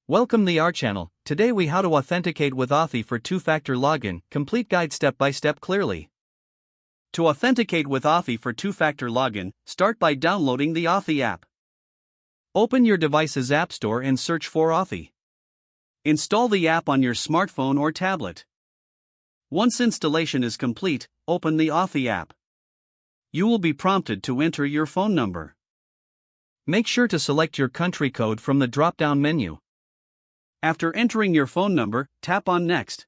Welcome to our channel. Today we how to authenticate with Authy for two-factor login, complete guide step by step clearly. To authenticate with Authy for two-factor login, start by downloading the Authy app. Open your device's app store and search for Authy. Install the app on your smartphone or tablet. Once installation is complete, open the Authy app. You will be prompted to enter your phone number. Make sure to select your country code from the drop-down menu. After entering your phone number, tap on Next.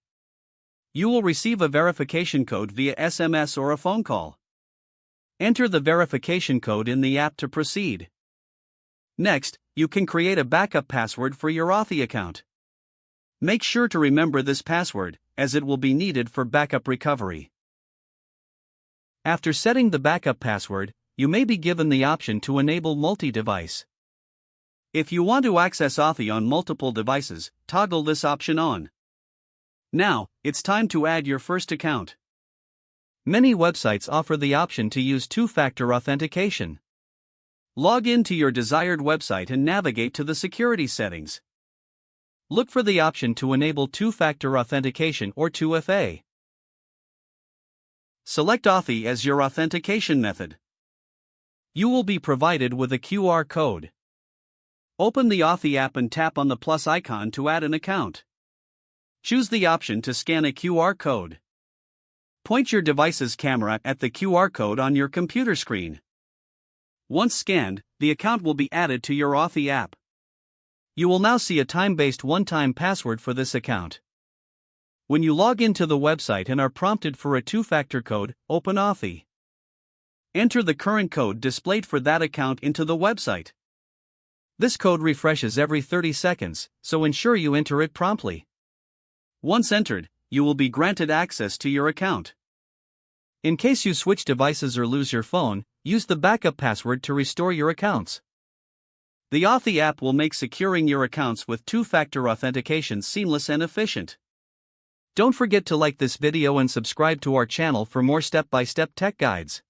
You will receive a verification code via SMS or a phone call. Enter the verification code in the app to proceed. Next, you can create a backup password for your Authy account. Make sure to remember this password, as it will be needed for backup recovery. After setting the backup password, you may be given the option to enable multi-device. If you want to access Authy on multiple devices, toggle this option on. Now, it's time to add your first account. Many websites offer the option to use two-factor authentication. Log in to your desired website and navigate to the security settings. Look for the option to enable two-factor authentication or 2FA. Select Authy as your authentication method. You will be provided with a QR code. Open the Authy app and tap on the plus icon to add an account. Choose the option to scan a QR code. Point your device's camera at the QR code on your computer screen. Once scanned, the account will be added to your Authy app. You will now see a time-based one-time password for this account. When you log into the website and are prompted for a two-factor code, open Authy. Enter the current code displayed for that account into the website. This code refreshes every 30 seconds, so ensure you enter it promptly. Once entered, you will be granted access to your account. In case you switch devices or lose your phone, use the backup password to restore your accounts. The Authy app will make securing your accounts with two-factor authentication seamless and efficient. Don't forget to like this video and subscribe to our channel for more step-by-step tech guides.